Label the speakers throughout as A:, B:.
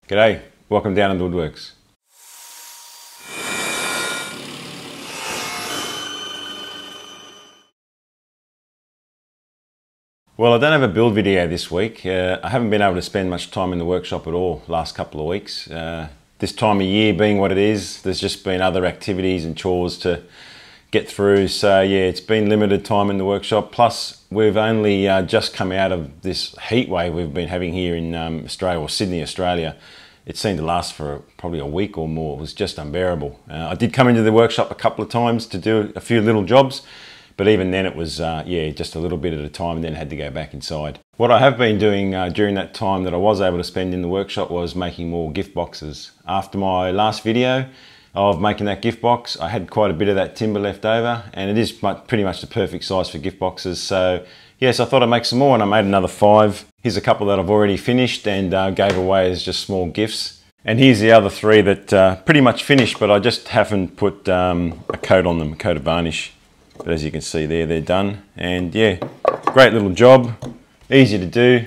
A: G'day, welcome down to the Woodworks. Well, I don't have a build video this week. I haven't been able to spend much time in the workshop at all last couple of weeks. This time of year being what it is, there's just been other activities and chores to get through. So yeah, it's been limited time in the workshop. Plus, we've only just come out of this heat wave we've been having here in Australia, or Sydney, Australia. It seemed to last for probably a week or more. It was just unbearable. I did come into the workshop a couple of times to do a few little jobs, but even then it was, yeah, just a little bit at a time, and then had to go back inside. What I have been doing during that time that I was able to spend in the workshop was making more gift boxes. After my last video of making that gift box, I had quite a bit of that timber left over, and it is pretty much the perfect size for gift boxes. So yes, I thought I'd make some more, and I made another 5. Here's a couple that I've already finished and gave away as just small gifts. And here's the other 3 that pretty much finished, but I just haven't put a coat on them, a coat of varnish. But as you can see there, they're done. And yeah, great little job, easy to do,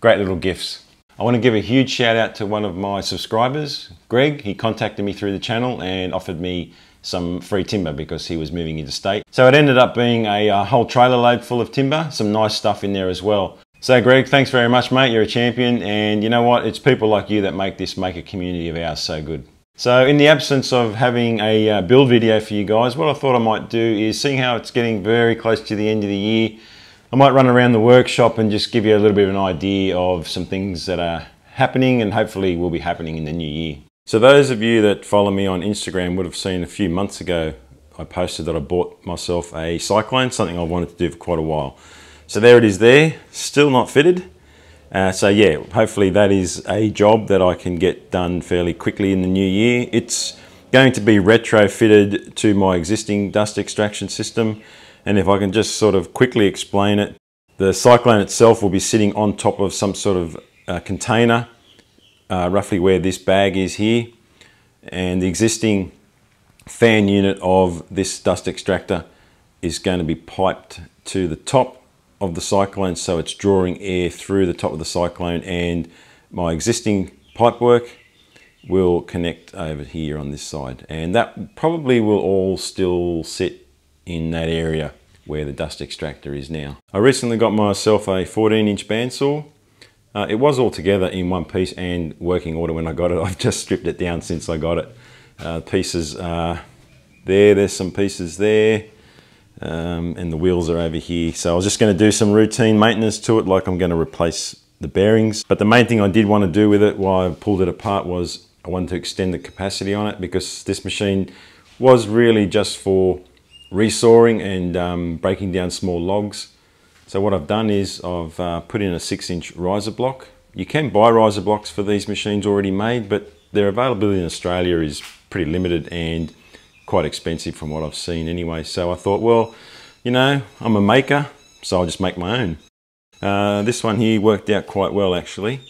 A: great little gifts. I want to give a huge shout out to one of my subscribers, Greg. He contacted me through the channel and offered me some free timber because he was moving interstate. So it ended up being a whole trailer load full of timber, some nice stuff in there as well. So Greg, thanks very much, mate. You're a champion, and you know what? It's people like you that make this a community of ours so good. So in the absence of having a build video for you guys, what I thought I might do is, seeing how it's getting very close to the end of the year, I might run around the workshop and just give you a little bit of an idea of some things that are happening and hopefully will be happening in the new year. So those of you that follow me on Instagram would have seen a few months ago I posted that I bought myself a cyclone, something I wanted to do for quite a while. So there it is there, still not fitted. So yeah, hopefully that is a job that I can get done fairly quickly in the new year. It's going to be retrofitted to my existing dust extraction system. And if I can just sort of quickly explain it, the cyclone itself will be sitting on top of some sort of container, roughly where this bag is here. And the existing fan unit of this dust extractor is going to be piped to the top of the cyclone, so it's drawing air through the top of the cyclone, and my existing pipework will connect over here on this side, and that probably will all still sit in that area where the dust extractor is now. I recently got myself a 14-inch bandsaw. It was all together in one piece and working order when I got it. I've just stripped it down since I got it. Pieces are there, there's some pieces there. And the wheels are over here. So I was just going to do some routine maintenance to it, like I'm going to replace the bearings. But the main thing I did want to do with it while I pulled it apart was I wanted to extend the capacity on it, because this machine was really just for resawing and breaking down small logs. So what I've done is I've put in a 6-inch riser block. You can buy riser blocks for these machines already made, but their availability in Australia is pretty limited and quite expensive from what I've seen anyway. So I thought, well, you know, I'm a maker, so I'll just make my own. This one here worked out quite well actually.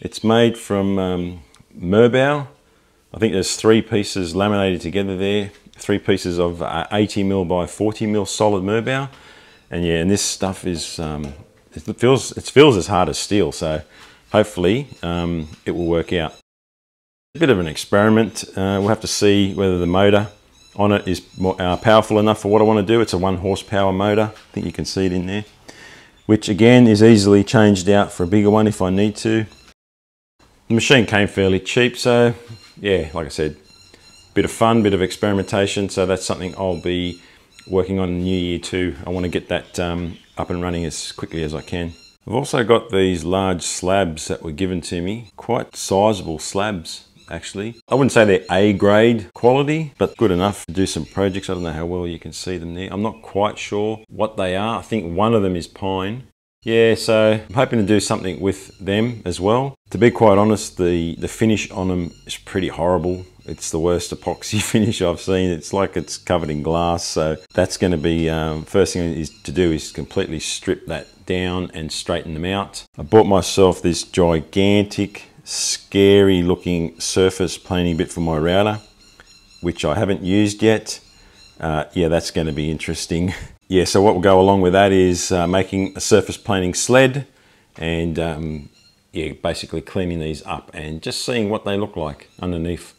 A: It's made from merbau. I think there's 3 pieces laminated together there, 3 pieces of 80mm by 40mm solid merbau. And yeah, and this stuff is, it feels as hard as steel, so hopefully it will work out. A bit of an experiment. We'll have to see whether the motor on it is more, powerful enough for what I want to do. It's a 1 horsepower motor. I think you can see it in there, which again is easily changed out for a bigger one if I need to. The machine came fairly cheap, so yeah, like I said, bit of fun, bit of experimentation. So that's something I'll be working on in the new year too. I want to get that up and running as quickly as I can. I've also got these large slabs that were given to me, quite sizable slabs. Actually, I wouldn't say they're A grade quality, but good enough to do some projects. I don't know how well you can see them there. I'm not quite sure what they are. I think one of them is pine. Yeah, so I'm hoping to do something with them as well. To be quite honest, the finish on them is pretty horrible. It's the worst epoxy finish I've seen. It's like it's covered in glass. So that's going to be, first thing is to do is completely strip that down and straighten them out. I bought myself this gigantic, scary looking surface planing bit for my router, which I haven't used yet. Yeah, that's going to be interesting. Yeah, so what will go along with that is making a surface planing sled, and yeah, basically cleaning these up and just seeing what they look like underneath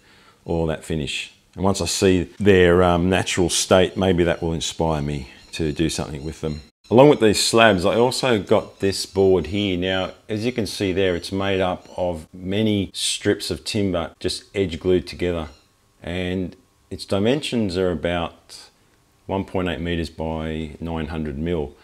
A: all that finish. And once I see their natural state, maybe that will inspire me to do something with them. Along with these slabs, I also got this board here. Now, as you can see there, it's made up of many strips of timber just edge glued together. And its dimensions are about 1.8 meters by 900 mil.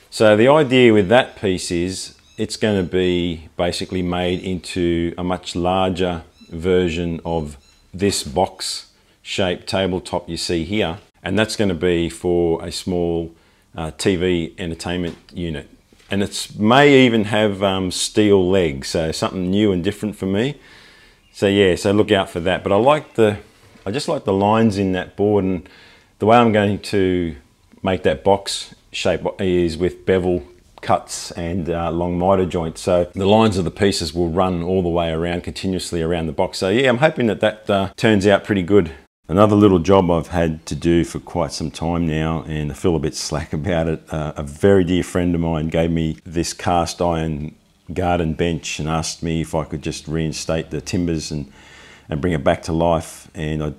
A: So the idea with that piece is it's going to be basically made into a much larger version of this box shaped tabletop you see here. And that's going to be for a small TV entertainment unit. And it may even have steel legs, so something new and different for me. So yeah, so look out for that. But I just like the lines in that board, and the way I'm going to make that box shape is with bevel cuts and long miter joints. So the lines of the pieces will run all the way around, continuously around the box. So yeah, I'm hoping that that turns out pretty good. Another little job I've had to do for quite some time now, and I feel a bit slack about it. A very dear friend of mine gave me this cast iron garden bench and asked me if I could just reinstate the timbers and bring it back to life. And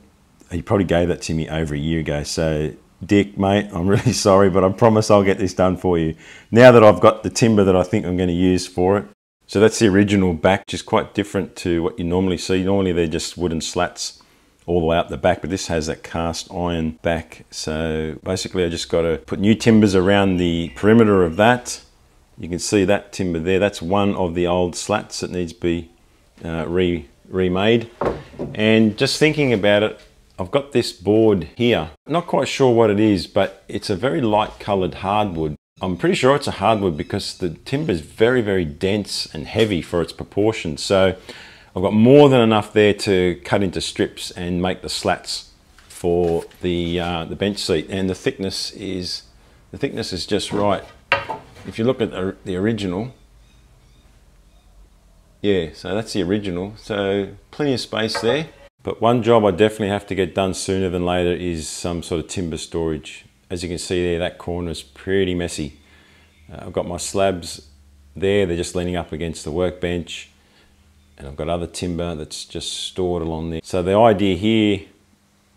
A: he probably gave that to me over a year ago. So Dick, mate, I'm really sorry, but I promise I'll get this done for you now that I've got the timber that I think I'm going to use for it. So that's the original back, which is quite different to what you normally see. Normally they're just wooden slats all the way up the back, but this has that cast iron back. So basically I just got to put new timbers around the perimeter of that. You can see that timber there. That's one of the old slats that needs to be remade. And just thinking about it, I've got this board here. Not quite sure what it is, but it's a very light colored hardwood. I'm pretty sure it's a hardwood because the timber is very, very dense and heavy for its proportions. So I've got more than enough there to cut into strips and make the slats for the bench seat. And the thickness is just right. If you look at the original, yeah, so that's the original. So plenty of space there. But one job I definitely have to get done sooner than later is some sort of timber storage. As you can see there, that corner is pretty messy. I've got my slabs there, they're just leaning up against the workbench. And I've got other timber that's just stored along there. So the idea here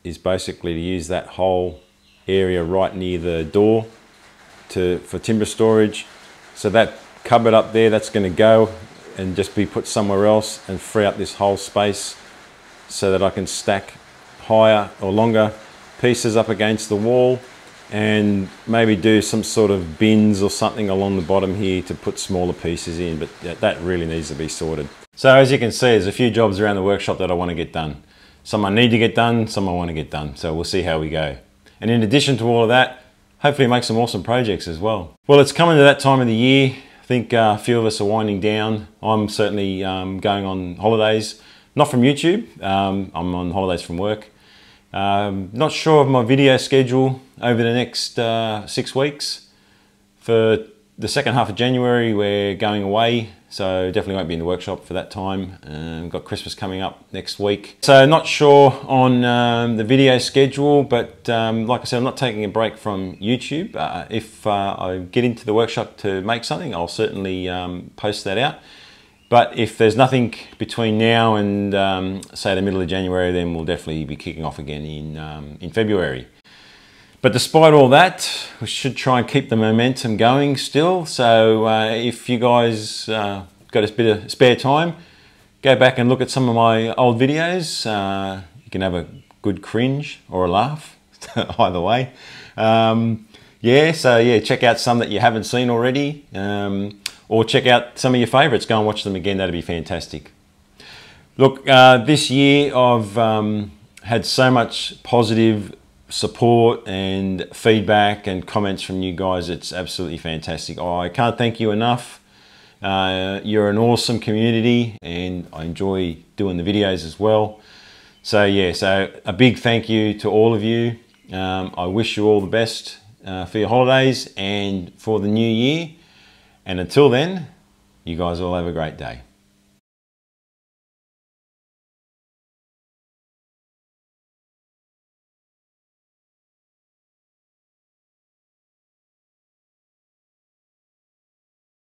A: is basically to use that whole area right near the door for timber storage. So that cupboard up there, that's going to go and just be put somewhere else and free up this whole space so that I can stack higher or longer pieces up against the wall and maybe do some sort of bins or something along the bottom here to put smaller pieces in, but that really needs to be sorted. So as you can see, there's a few jobs around the workshop that I want to get done. Some I need to get done, some I want to get done. So we'll see how we go. And in addition to all of that, hopefully make some awesome projects as well. Well, it's coming to that time of the year. I think a few of us are winding down. I'm certainly going on holidays, not from YouTube. I'm on holidays from work. Not sure of my video schedule over the next 6 weeks. For the second half of January, we're going away, so definitely won't be in the workshop for that time. We've got Christmas coming up next week. So not sure on the video schedule, but like I said, I'm not taking a break from YouTube. If I get into the workshop to make something, I'll certainly post that out. But if there's nothing between now and say the middle of January, then we'll definitely be kicking off again in February. But despite all that, we should try and keep the momentum going still. So if you guys got a bit of spare time, go back and look at some of my old videos. You can have a good cringe or a laugh, either way. Yeah, check out some that you haven't seen already. Or check out some of your favourites. Go and watch them again. That'd be fantastic. Look, this year I've had so much positive support and feedback and comments from you guys. It's absolutely fantastic. I can't thank you enough. You're an awesome community and I enjoy doing the videos as well. So yeah, so a big thank you to all of you. I wish you all the best for your holidays and for the new year. And until then, you guys all have a great day.